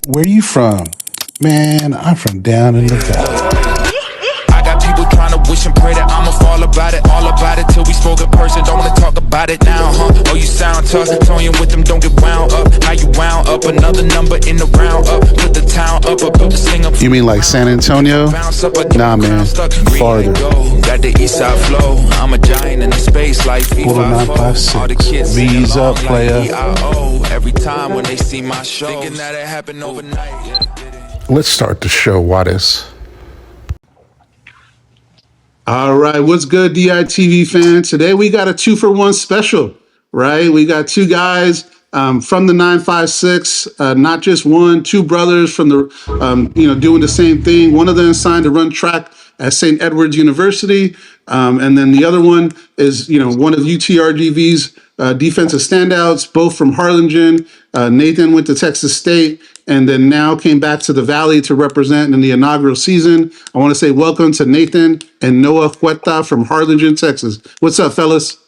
Where you from? Man, I'm from down in the valley. I got people trying to wish and pray that I'ma fall about it, all about it till we spoke in person. Don't wanna talk about it now, huh? Oh, you sound tough, toying with them, don't get wound up. How you wound up? Another number in the round up. Put the town up, built the sling up. You mean like San Antonio? Nah, man, farther. Got the east side flow. I'm a giant in the space like FIFA. All the kids V's up, player. Every time when they see my show, thinking that it happened overnight. Let's start the show, Wattis. All right, what's good, DITV fans? Today we got a 2-for-1 special, right? We got two guys from the 956, not just one, two brothers from the, doing the same thing. One of them signed to run track at St. Edward's University, and then the other one is, one of UTRGV's defensive standouts, both from Harlingen. Nathan went to Texas State and then now came back to the Valley to represent in the inaugural season. I want to say welcome to Nathan and Noah Huerta from Harlingen, Texas. What's up, fellas?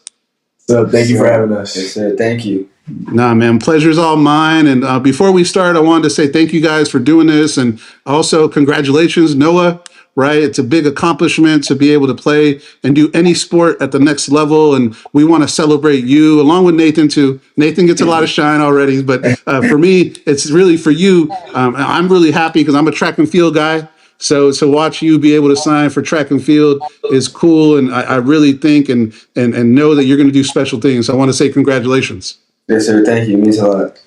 What's up? Thank you for having us. Yes, sir. Thank you. Nah, man, pleasure's all mine. And before we start, I wanted to say thank you guys for doing this. And also congratulations, Noah, right? It's a big accomplishment to be able to play and do any sport at the next level. And we want to celebrate you along with Nathan too. Nathan gets a lot of shine already, but for me, it's really for you. I'm really happy because I'm a track and field guy. So to watch you be able to sign for track and field is cool. And I really think and know that you're going to do special things. So I want to say congratulations. Yes, sir. Thank you. It means a lot.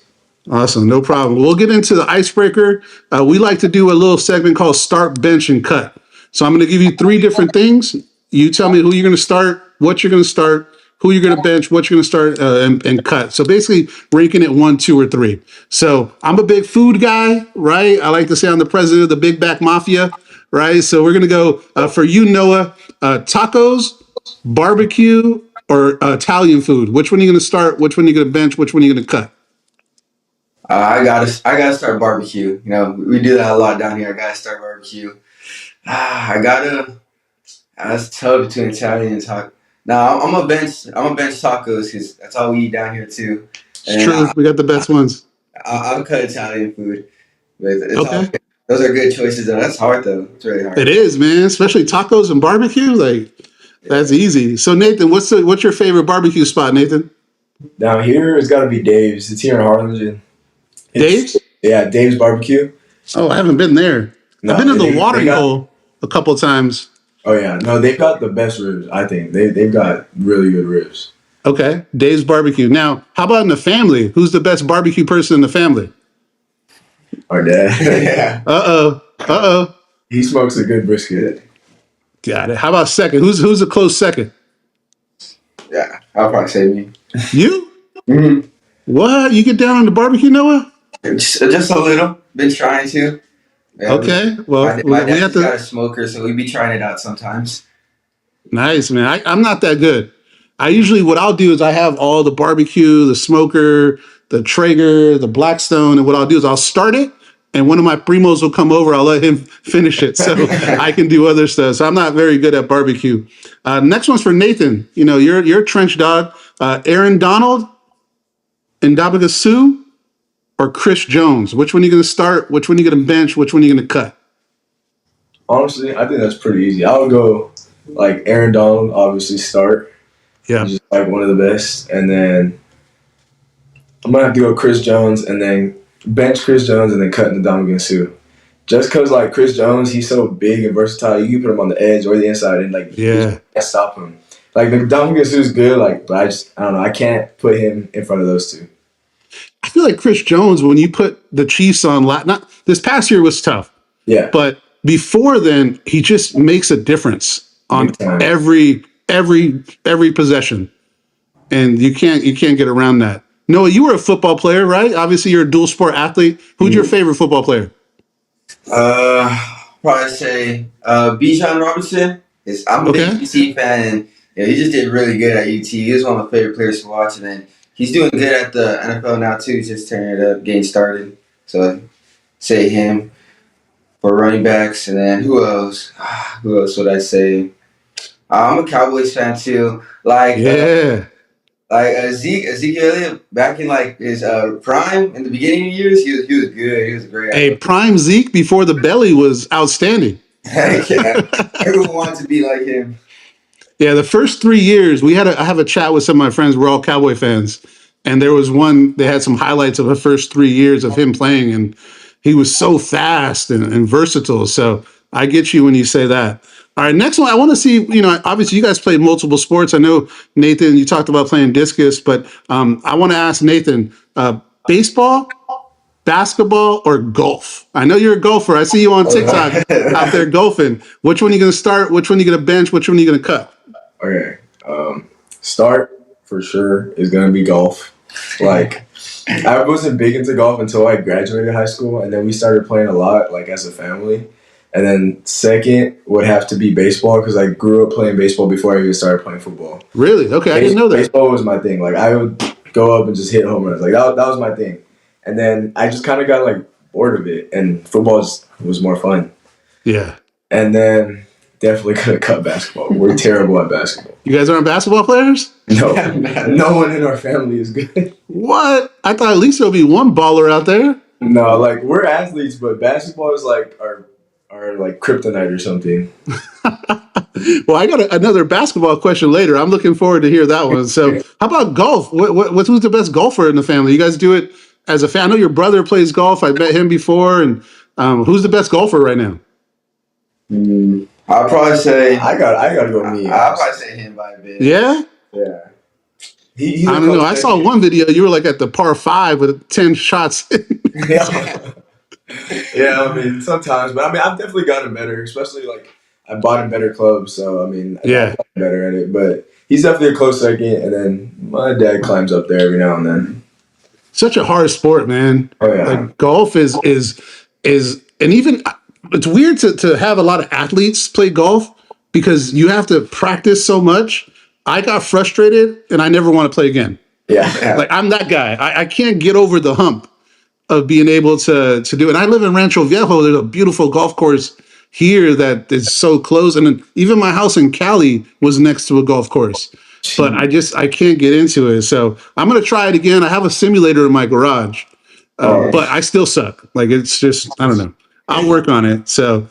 Awesome. No problem. We'll get into the icebreaker. We like to do a little segment called Start, Bench, and Cut. So I'm going to give you three different things. You tell me who you're going to start, what you're going to start, who you're going to bench, what you're going to start, and cut. So basically ranking it 1, 2, or 3. So I'm a big food guy, right? I like to say I'm the president of the Big Back Mafia, right? So we're going to go for you, Noah, tacos, barbecue, or Italian food. Which one are you going to start? Which one are you going to bench? Which one are you going to cut? I gotta start barbecue. We do that a lot down here. I gotta start barbecue. That's tough between Italian and taco. Now I'm a bench tacos because that's all we eat down here too. It's true. We got the best ones. I'll cut Italian food. But Okay. Those are good choices though. That's hard though. It's really hard. It is, man. Especially tacos and barbecue. That's easy. So Nathan, what's your favorite barbecue spot, Nathan? Down here, it's got to be Dave's. It's here in Harlingen. Dave's? Yeah, Dave's Barbecue. Oh, I haven't been there. No, I've been to the watering hole a couple of times. Oh, yeah. No, they've got the best ribs, I think. They've got really good ribs. Okay, Dave's Barbecue. Now, how about in the family? Who's the best barbecue person in the family? Our dad. Yeah. Uh-oh. He smokes a good brisket. Got it. How about second? Who's a close second? Yeah, I'll probably say me. You? Mm-hmm. What? You get down on the barbecue, Noah? Just a little. Been trying to. Yeah, Okay. Well, my we have dad's got to. a smoker, so we be trying it out sometimes. Nice, man. I'm not that good. What I'll do is I have all the barbecue, the smoker, the Traeger, the Blackstone, and what I'll do is I'll start it, and one of my primos will come over. I'll let him finish it, so I can do other stuff. So I'm not very good at barbecue. Next one's for Nathan. You're a trench dog. Aaron Donald, Ndabaka Sue, or Chris Jones? Which one are you going to start? Which one are you going to bench? Which one are you going to cut? Honestly, I think that's pretty easy. I would go like Aaron Donald, obviously start. Yeah. He's just like one of the best. And then I'm going to have to go Chris Jones and then bench Chris Jones and then cut Ndamukong Suh. Just because, like, Chris Jones, he's so big and versatile. You can put him on the edge or the inside and, like, you just can't stop him. Like, Ndamukong Suh is good, like, but I don't know. I can't put him in front of those two. I feel like Chris Jones, when you put the Chiefs on, not this past year was tough. Yeah. But before then, he just makes a difference on every possession, and you can't get around that. Noah, you were a football player, right? Obviously, you're a dual sport athlete. Who's your favorite football player? Probably say Bijan Robinson. I'm a big UT fan, and he just did really good at UT. He was one of my favorite players to watch, and then he's doing good at the NFL now too. He's just turning it up, getting started. So say him for running backs, and then who else? Who else would I say? I'm a Cowboys fan too. Like Ezekiel Elliott back in like his prime in the beginning of years, he was good. He was a great A athlete. prime Zeke before the belly was outstanding. Heck yeah. Everyone wanted to be like him. Yeah, the first 3 years I have a chat with some of my friends. We're all Cowboy fans, and there was one. They had some highlights of the first 3 years of him playing, and he was so fast and versatile. So I get you when you say that. All right, next one. I want to see. Obviously, you guys played multiple sports. I know Nathan. You talked about playing discus, but I want to ask Nathan: baseball, basketball, or golf? I know you're a golfer. I see you on TikTok out there golfing. Which one are you going to start? Which one are you going to bench? Which one are you going to cut? Okay. Start for sure is gonna be golf. Like I wasn't big into golf until I graduated high school, and then we started playing a lot, like as a family. And then second would have to be baseball because I grew up playing baseball before I even started playing football. Really? Okay, I didn't know that. Baseball was my thing. Like I would go up and just hit home runs. Like that was my thing. And then I just kind of got like bored of it, and football was more fun. Yeah. And then definitely gonna cut basketball. We're terrible at basketball. You guys aren't basketball players? No, no one in our family is good. What? I thought at least there'll be one baller out there. No, like we're athletes, but basketball is like our like kryptonite or something. Well, I got another basketball question later. I'm looking forward to hear that one. So, how about golf? Who's the best golfer in the family? You guys do it as a fan. I know your brother plays golf. I met him before. And who's the best golfer right now? I'll probably say I gotta go with me. I'll probably say him by a bit. Yeah? Yeah. He's I don't know. I saw one video. You were like at the par 5 with 10 shots. Yeah. Yeah, I mean sometimes, but I mean I've definitely gotten better. Especially like I bought him better clubs, so I mean I've gotten better at it. But he's definitely a close second, and then my dad climbs up there every now and then. Such a hard sport, man. Oh yeah. Like golf is and even it's weird to have a lot of athletes play golf because you have to practice so much. I got frustrated and I never want to play again. Yeah. Like I'm that guy. I can't get over the hump of being able to do it. And I live in Rancho Viejo. There's a beautiful golf course here that is so close. And then even my house in Cali was next to a golf course. But I can't get into it. So I'm gonna try it again. I have a simulator in my garage. But I still suck. Like it's just I don't know. I'll work on it. So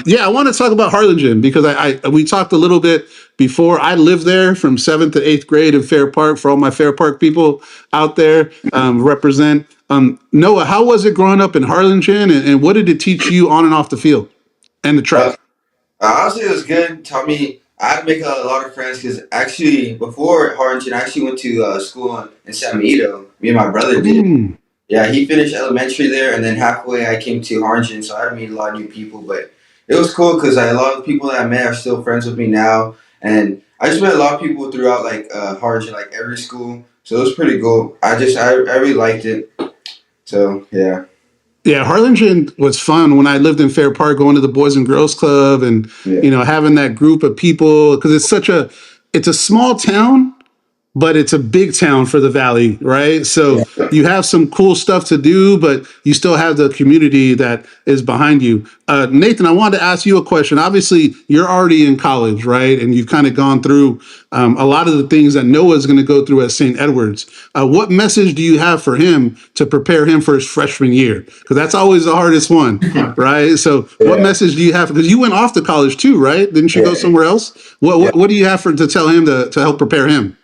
yeah, I want to talk about Harlingen because we talked a little bit before. I lived there from 7th to 8th grade in Fair Park. For all my Fair Park people out there, represent. Noah, how was it growing up in Harlingen, and what did it teach you on and off the field and the track? Honestly, it was good. Taught me I had to make a lot of friends because actually before Harlingen, I actually went to school in San Benito. Me and my brother did. Yeah, he finished elementary there, and then halfway I came to Harlingen, so I had to meet a lot of new people. But it was cool because a lot of people that I met are still friends with me now, and I just met a lot of people throughout like Harlingen, like every school. So it was pretty cool. I really liked it. So yeah. Yeah, Harlingen was fun when I lived in Fair Park, going to the Boys and Girls Club, and having that group of people because it's a small town, but it's a big town for the Valley, right? So you have some cool stuff to do, but you still have the community that is behind you. Nathan, I wanted to ask you a question. Obviously, you're already in college, right? And you've kind of gone through a lot of the things that Noah's going to go through at St. Edward's. What message do you have for him to prepare him for his freshman year? Because that's always the hardest one, right? So what message do you have? Because you went off to college too, right? Didn't you go somewhere else? What do you have to tell him to help prepare him?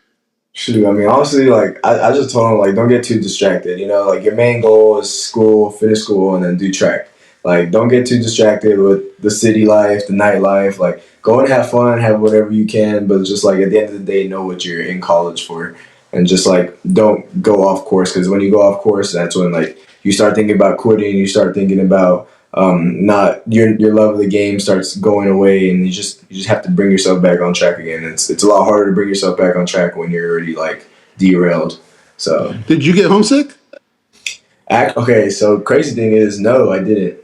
Shoot, I mean, honestly, like, I just told him, like, don't get too distracted, like, your main goal is school, finish school, and then do track. Like, don't get too distracted with the city life, the nightlife. Like, go and have fun, have whatever you can, but just, like, at the end of the day, know what you're in college for. And just, like, don't go off course, because when you go off course, that's when, like, you start thinking about quitting, you start thinking about not your love of the game starts going away, and you just have to bring yourself back on track again. It's a lot harder to bring yourself back on track when you're already like derailed. So did you get homesick? Okay, so crazy thing is, no, I didn't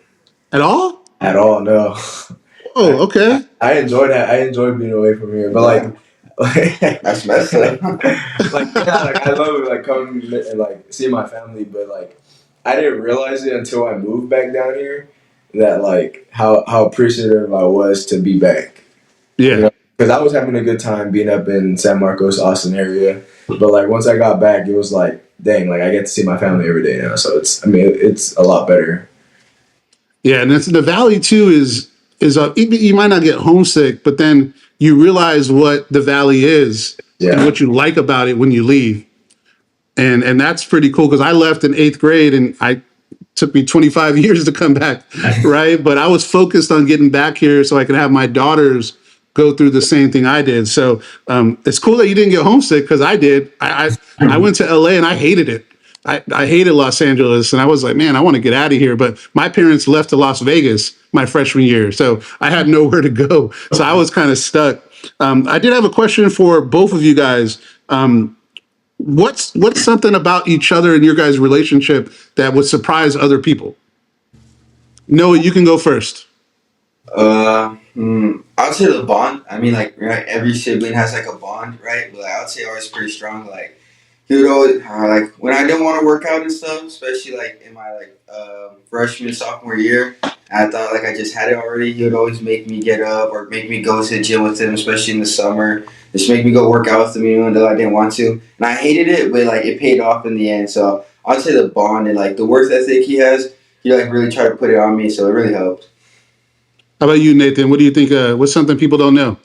at all. At all, no. Oh, okay. I enjoyed that. I enjoyed being away from here, but like that's messed up. like I love like coming and like seeing my family, but like I didn't realize it until I moved back down here. That like how appreciative I was to be back. Yeah. Because I was having a good time being up in San Marcos, Austin area, But like once I got back, it was like, dang, like I get to see my family every day now. So it's a lot better. Yeah, and that's the valley too. Is you might not get homesick, but then you realize what the valley is and Yeah. what you like about it when you leave, and that's pretty cool. Because I left in eighth grade, and I took me 25 years to come back, right? But I was focused on getting back here so I could have my daughters go through the same thing I did. So it's cool that you didn't get homesick because I did. I went to LA and I hated it. I hated Los Angeles and I was like, man, I want to get out of here. But my parents left to Las Vegas my freshman year, so I had nowhere to go. So I was kind of stuck. I did have a question for both of you guys. What's something about each other and your guys' relationship that would surprise other people? Noah, you can go first. I would say the bond. I mean, like, right, every sibling has like a bond, right? But like, I would say ours is pretty strong. Like, he would always like when I didn't want to work out and stuff, especially like in my like freshman sophomore year. I thought like I just had it already. He would always make me get up or make me go to the gym with him, especially in the summer. Just make me go work out with him even though I didn't want to. And I hated it, but like it paid off in the end. So I'd say the bond and like the work ethic he has, he like really tried to put it on me. So it really helped. How about you, Nathan? What do you think? What's something people don't know?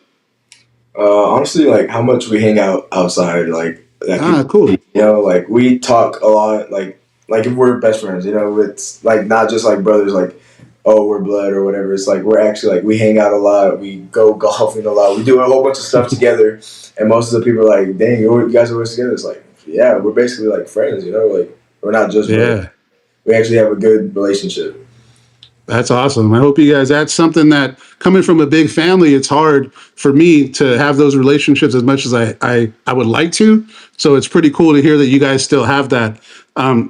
Honestly, like how much we hang out outside, like that Ah, people, cool. like we talk a lot, like if we're best friends, it's like not just like brothers, like oh we're blood or whatever. It's like we're actually like we hang out a lot, we go golfing a lot, we do a whole bunch of stuff together, and most of the people are like, dang, you guys are always together. It's like yeah, we're basically like friends, like we're not just brothers. Yeah. We actually have a good relationship. That's awesome. I hope you guys, that's something that coming from a big family, it's hard for me to have those relationships as much as I would like to. So it's pretty cool to hear that you guys still have that.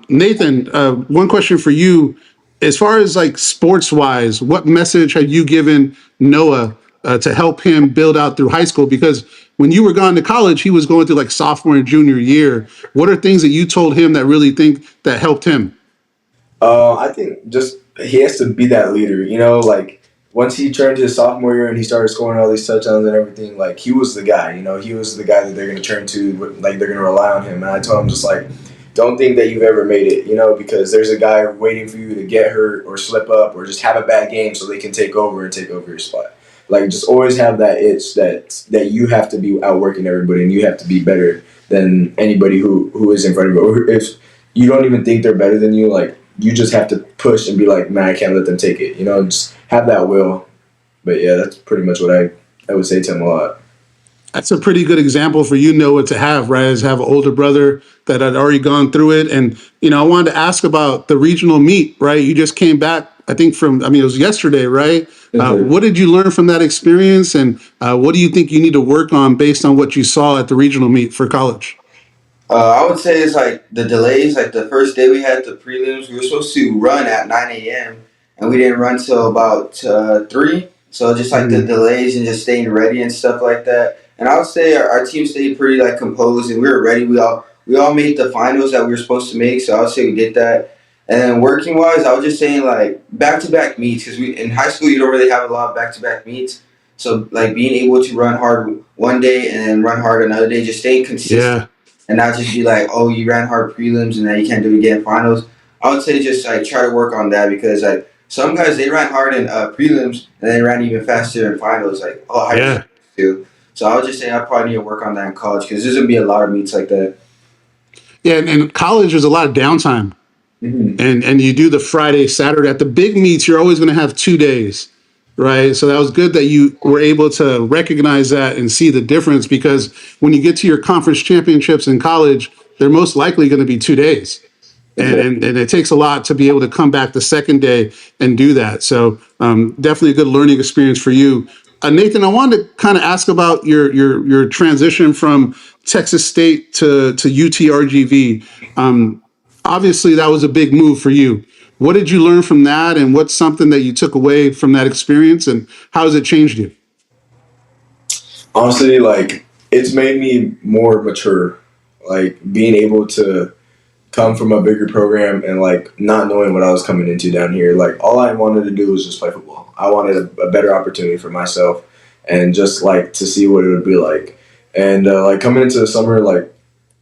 Nathan, one question for you. As far as like sports wise, what message had you given Noah to help him build out through high school? Because when you were going to college, he was going through like sophomore and junior year. What are things that you told him that really think that helped him? I think just he has to be that leader. Like once he turned his sophomore year and he started scoring all these touchdowns and everything, like he was the guy. He was the guy that they're gonna turn to, like they're gonna rely on him. And I told him just like, don't think that you've ever made it, because there's a guy waiting for you to get hurt or slip up or just have a bad game so they can take over your spot. Like just always have that itch that you have to be outworking everybody and you have to be better than anybody who is in front of you. Or if you don't even think they're better than you, like you just have to push and be like, man, I can't let them take it. Just have that will. But yeah, that's pretty much what I would say to him a lot. That's a pretty good example for you, Noah, to have, right? As have an older brother that had already gone through it. And, I wanted to ask about the regional meet, right? You just came back, I think it was yesterday, right? What did you learn from that experience? And what do you think you need to work on based on what you saw at the regional meet for college? I would say it's like the delays. Like the first day we had the prelims, we were supposed to run at 9 a.m. and we didn't run till about 3. So just like the delays and just staying ready and stuff like that. And I would say our team stayed pretty like composed and we were ready. We all made the finals that we were supposed to make. So I would say we did that. And then working wise, I was just saying like back to back meets because we in high school you don't really have a lot of back to back meets. So like being able to run hard one day and then run hard another day, just staying consistent. Yeah. And not just be like, oh, you ran hard prelims and now you can't do it again in finals. I would say just like try to work on that because like some guys they ran hard in prelims and they ran even faster in finals. Like Yeah. too. So I would just say I probably need to work on that in college because there's gonna be a lot of meets like that. Yeah. And college, there's a lot of downtime. Mm-hmm. And you do the Friday, Saturday. At the big meets, you're always going to have 2 days, right? So that was good that you were able to recognize that and see the difference because when you get to your conference championships in college, they're most likely going to be 2 days. And it takes a lot to be able to come back the second day and do that. So definitely a good learning experience for you. Nathan, I wanted to kind of ask about your transition from Texas State to UTRGV. Obviously, that was a big move for you. What did you learn from that, and what's something that you took away from that experience, and how has it changed you? Honestly, like it's made me more mature. Like being able to come from a bigger program and like not knowing what I was coming into down here. Like all I wanted to do was just play football. I wanted a better opportunity for myself and just like to see what it would be like. And like coming into the summer, like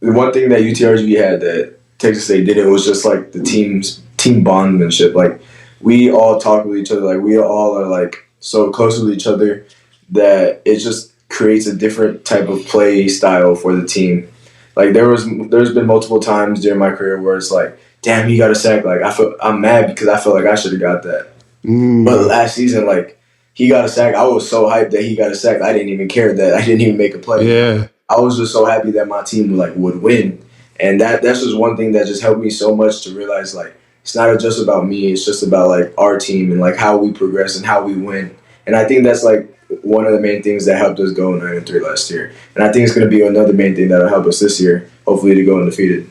the one thing that UTRGV had that Texas State didn't was just like the team bondmanship. Like we all talk with each other. Like we all are like so close with each other that it just creates a different type of play style for the team. Like there's been multiple times during my career where it's like, damn, he got a sack. Like I'm mad because I feel like I should have got that. But last season, like he got a sack. I was so hyped that he got a sack. I didn't even care that I didn't even make a play. Yeah. I was just so happy that my team would win. And that's just one thing that just helped me so much to realize like it's not just about me, it's just about like our team and like how we progress and how we win. And I think that's like one of the main things that helped us go 9-3 last year. And I think it's gonna be another main thing that'll help us this year, hopefully to go undefeated.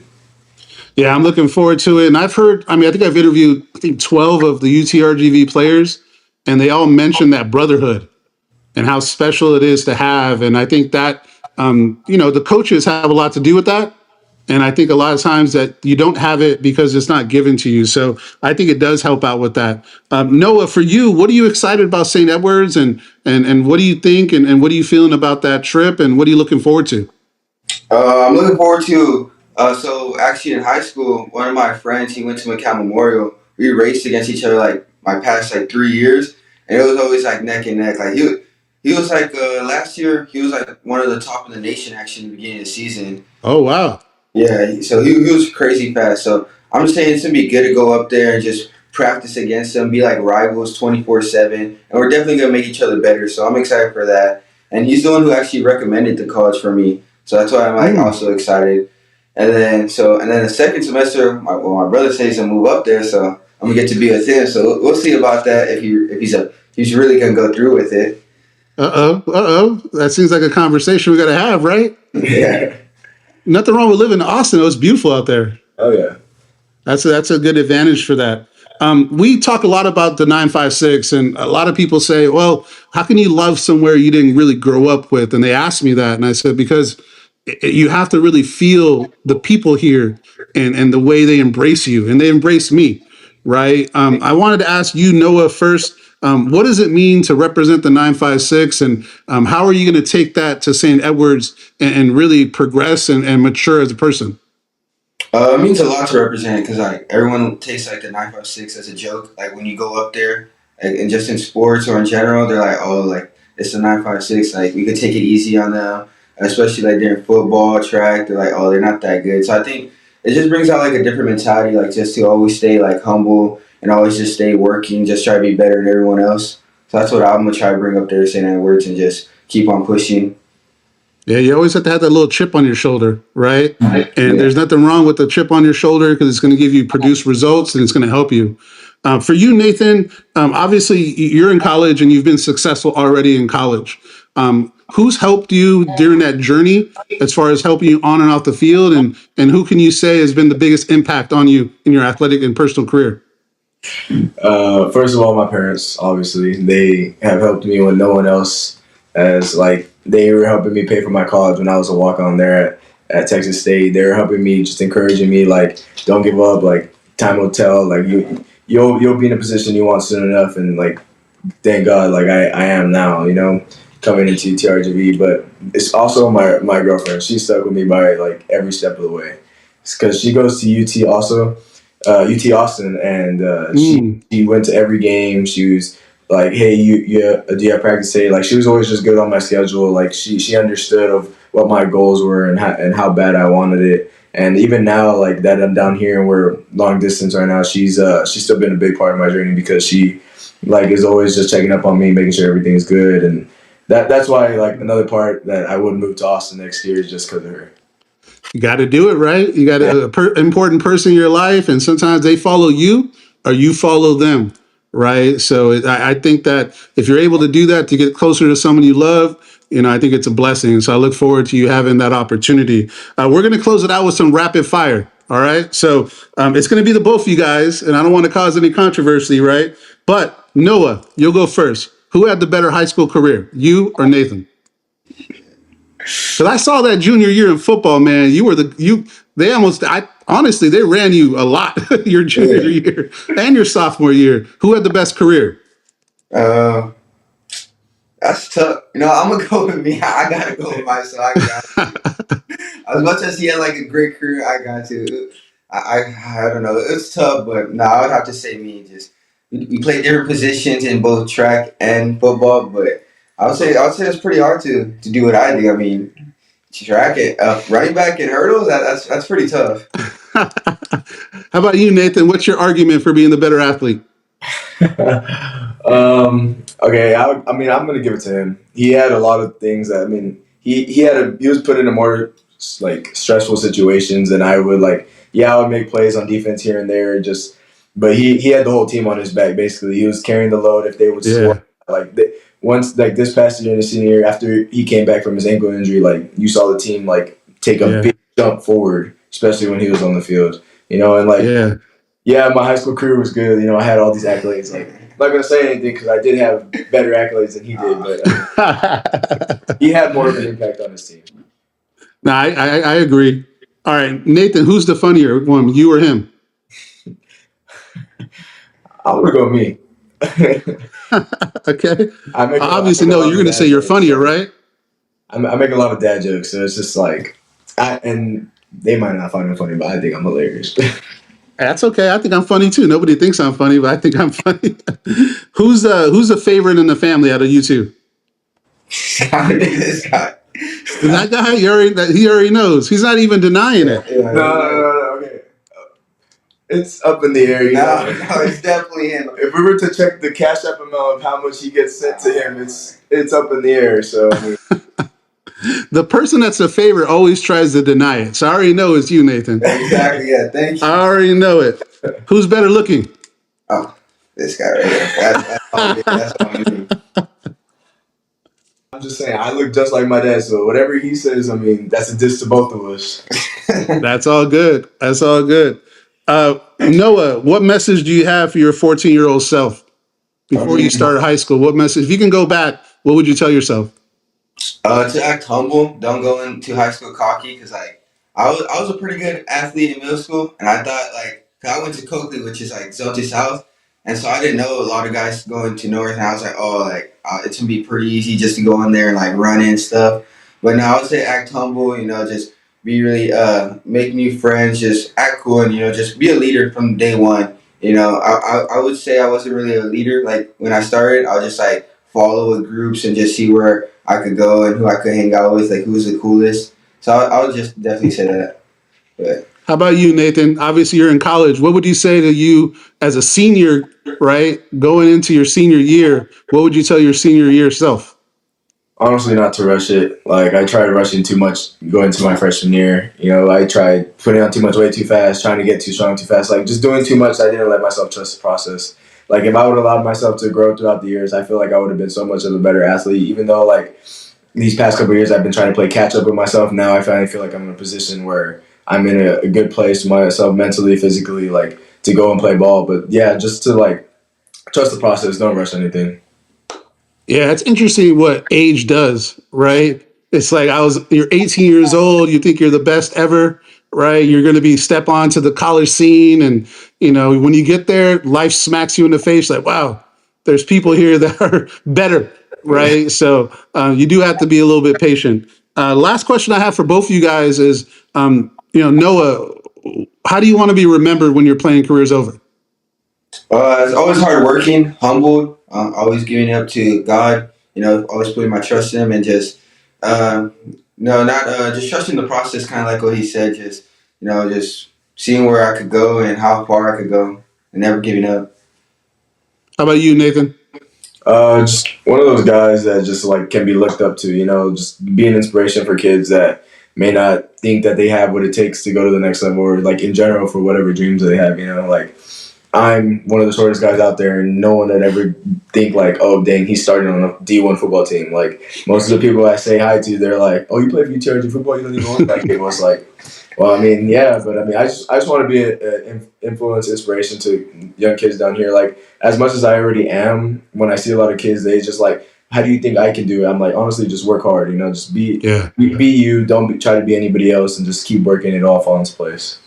Yeah, I'm looking forward to it. And I've heard, I think I've interviewed 12 of the UTRGV players, and they all mentioned that brotherhood and how special it is to have. And I think that the coaches have a lot to do with that. And I think a lot of times that you don't have it because it's not given to you. So I think it does help out with that. Noah, for you, what are you excited about St. Edwards, and what do you think, and what are you feeling about that trip, and what are you looking forward to? I'm looking forward to. So actually, in high school, one of my friends, he went to McCall Memorial. We raced against each other like my past like 3 years, and it was always like neck and neck. Like he was like last year, he was like one of the top in the nation actually in the beginning of the season. Oh, wow. Yeah, so he was crazy fast. So I'm just saying it's gonna be good to go up there and just practice against them, be like rivals 24/7, and we're definitely gonna make each other better. So I'm excited for that. And he's the one who actually recommended the college for me, so that's why I'm like also excited. And then the second semester, my brother says he's gonna move up there, so I'm gonna get to be with him. So we'll see about that if he's really gonna go through with it. That seems like a conversation we got to have, right? Yeah. Nothing wrong with living in Austin. It was beautiful out there. Oh yeah. That's a good advantage for that. We talk a lot about the 956, and a lot of people say, well, how can you love somewhere you didn't really grow up with? And they asked me that, and I said, because you have to really feel the people here, and the way they embrace you, and they embrace me, right? I wanted to ask you, Noah, first, what does it mean to represent the 956, and how are you going to take that to St. Edwards, and really progress and mature as a person? It means a lot to represent because like everyone takes like the 956 as a joke. Like when you go up there, like, and just in sports or in general, they're like, oh, like it's the 956. Like we could take it easy on them, especially like during football, track. They're like, oh, they're not that good. So I think it just brings out like a different mentality, like just to always stay like humble and always just stay working, just try to be better than everyone else. So that's what I'm gonna try to bring up there to St. Edwards and just keep on pushing. Yeah, you always have to have that little chip on your shoulder, right? And there's nothing wrong with the chip on your shoulder because it's going to give you produce results, and it's going to help you. For you, Nathan, obviously you're in college and you've been successful already in college. Who's helped you during that journey as far as helping you on and off the field, and who can you say has been the biggest impact on you in your athletic and personal career? First of all, my parents, obviously, they have helped me when no one else has. Like, they were helping me pay for my college when I was a walk-on there at Texas State. They were helping me, just encouraging me, like, don't give up, like, time will tell, like, you'll be in a position you want soon enough, and, like, thank God, like, I am now, you know, coming into TRGV. But it's also my girlfriend. She stuck with me by, like, every step of the way. It's because she goes to UT also, UT Austin, and she went to every game. She was like, hey, do you have practice today? Like, she was always just good on my schedule. Like, she understood of what my goals were and how bad I wanted it. And even now, like, that I'm down here and we're long distance right now, she's still been a big part of my journey because she, like, is always just checking up on me, making sure everything's good. And that's why, like, another part that I would move to Austin next year is just because of her. You got to do it, right? You got an important person in your life, and sometimes they follow you or you follow them, right? So I think that if you're able to do that to get closer to someone you love, I think it's a blessing. So I look forward to you having that opportunity. We're going to close it out with some rapid fire. All right. So it's going to be the both of you guys, and I don't want to cause any controversy, right? But Noah, you'll go first. Who had the better high school career, you or Nathan? Because I saw that junior year in football, man. Honestly, they ran you a lot your junior year and your sophomore year. Who had the best career? That's tough. I'm gonna go with me. I gotta go with myself. As much as he had like a great career, I got to. I don't know. It's tough, but no, I would have to say me. Just we played different positions in both track and football, but I would say it's pretty hard to do what I do. I mean, track it, running back and hurdles. That's pretty tough. How about you, Nathan? What's your argument for being the better athlete? Okay, I mean, I'm gonna give it to him. He had a lot of things that, I mean, he was put into more like stressful situations than I would. Like, yeah, I would make plays on defense here and there, but he had the whole team on his back. Basically, he was carrying the load if they would Yeah, score. Like once, like this past year in the senior year, after he came back from his ankle injury, like you saw the team like take a yeah, big jump forward, especially when he was on the field. And like, yeah. yeah, my high school career was good. I had all these accolades. Like, I'm not gonna say anything because I did have better accolades than he did, but he had more of an impact on his team. No, I agree. All right, Nathan, who's the funnier one, you or him? I'm gonna go me. Okay. I Obviously, make a no, lot you're of going to say dad you're jokes. funnier, So right? I make a lot of dad jokes, so it's just like, and they might not find them funny, but I think I'm hilarious. That's okay. I think I'm funny too. Nobody thinks I'm funny, but I think I'm funny. Who's the favorite in the family out of you two? This guy. That guy, he already knows. He's not even denying Yeah, it. yeah, No. Okay, it's up in the air. no, it's definitely him. If we were to check the Cash App amount of how much he gets sent to him, it's up in the air. So I mean, The person that's a favorite always tries to deny it. So I already know it's you, Nathan. Exactly. Yeah. Thank I you. already know it. Who's better looking? Oh, this guy right here. That's all me. That's all me. I'm just saying, I look just like my dad, so whatever he says, I mean, that's a diss to both of us. That's all good. That's all good. Noah, what message do you have for your 14-year-old self before you Um, started high school? What message, if you can go back, what would you tell yourself? to act humble, don't go into high school cocky, because like I was a pretty good athlete in middle school, and I thought like 'cause I went to Coakley, which is like zone to south, and so I didn't know a lot of guys going to north, and I was like, oh, like it's gonna be pretty easy just to go in there and like run and stuff. But now I would say act humble, just be really make new friends, just act cool, and just be a leader from day one. I would say I wasn't really a leader. Like when I started, I would just like follow with groups and just see where I could go and who I could hang out with, like who's the coolest. So I would just definitely say that. But How about you, Nathan? Obviously, you're in college. What would you say to you as a senior, right? Going into your senior year, what would you tell your senior year self? Honestly, not to rush it. Like, I tried rushing too much going into my freshman year. I tried putting on too much weight too fast, trying to get too strong too fast. Like, just doing too much, I didn't let myself trust the process. Like, if I would have allowed myself to grow throughout the years, I feel like I would have been so much of a better athlete. Even though, like, these past couple of years, I've been trying to play catch up with myself. Now I finally feel like I'm in a position where I'm in a good place myself mentally, physically, like, to go and play ball. But yeah, just to, like, trust the process. Don't rush anything. Yeah, it's interesting what age does, right? It's like you're 18 years old, you think you're the best ever, right? You're going to be step onto the college scene, and when you get there, life smacks you in the face. Like, wow, there's people here that are better, right? So you do have to be a little bit patient. Last question I have for both of you guys is, Noah, how do you want to be remembered when your playing career is over? it's always hard working, humbled, always giving it up to God. Always putting my trust in Him, and just no, not just trusting the process, kind of like what he said. Just seeing where I could go and how far I could go, and never giving up. How about you, Nathan? Just one of those guys that just like can be looked up to, just be an inspiration for kids that may not think that they have what it takes to go to the next level, or like in general for whatever dreams they have, like I'm one of the shortest guys out there, and no one would ever think like, oh dang, he's starting on a D1 football team. Like most of the people I say hi to, they're like, oh, you play for UTRGV Football, you don't even look like it. Was like, well, I mean, yeah, but I mean, I just want to be an influence, inspiration to young kids down here. Like, as much as I already am, when I see a lot of kids, they just like, how do you think I can do it? I'm like, honestly, just work hard. Just be you. Don't try to be anybody else, and just keep working. It all falls into place.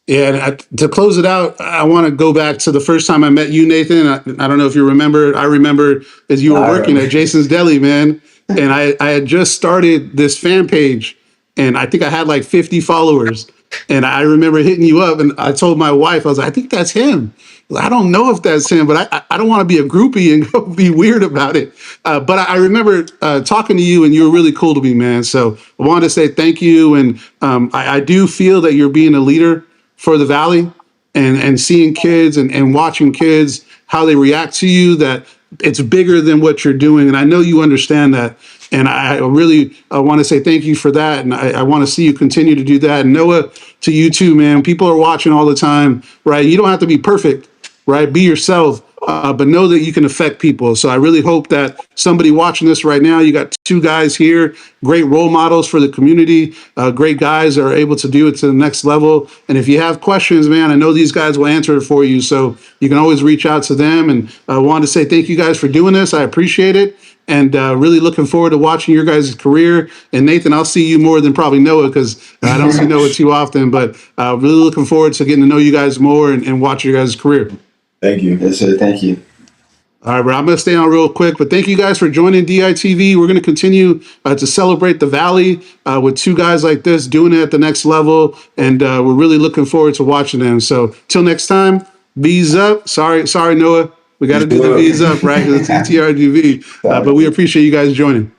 Yeah, and to close it out, I want to go back to the first time I met you, Nathan. I don't know if you remember. I remember as you were I working remember. at Jason's Deli, man, and I had just started this fan page, and I think I had like 50 followers. And I remember hitting you up, and I told my wife, I was like, I think that's him. I don't know if that's him, but I don't want to be a groupie and go be weird about it. But I remember talking to you, and you were really cool to me, man. So I wanted to say thank you. And I do feel that you're being a leader for the Valley, and seeing kids and watching kids, how they react to you, that it's bigger than what you're doing. And I know you understand that. And I really want to say thank you for that. And I want to see you continue to do that. And Noah, to you too, man. People are watching all the time, right? You don't have to be perfect, right? Be yourself, but know that you can affect people. So I really hope that somebody watching this right now, you got two guys here, great role models for the community, great guys that are able to do it to the next level. And if you have questions, man, I know these guys will answer it for you. So you can always reach out to them. And I wanted to say thank you guys for doing this. I appreciate it. And really looking forward to watching your guys' career. And Nathan, I'll see you more than probably Noah, because I don't see Noah too often. But really looking forward to getting to know you guys more and watch your guys' career. Thank you. Yes, sir. Thank you. All right, bro. I'm going to stay on real quick, but thank you guys for joining DITV. We're going to continue to celebrate the Valley with two guys like this doing it at the next level. And we're really looking forward to watching them. So till next time, B's up. Sorry, Noah. We got to do the B's up, right? Because it's UTRGV. But we appreciate you guys joining.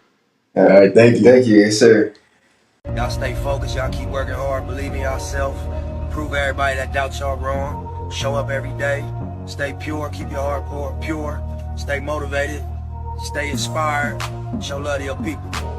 All right, thank you. Thank you. Yes, sir. Y'all stay focused. Y'all keep working hard. Believe in yourself. Prove everybody that doubts y'all wrong. Show up every day. Stay pure. Keep your heart pure. Stay motivated. Stay inspired. Show love to your people.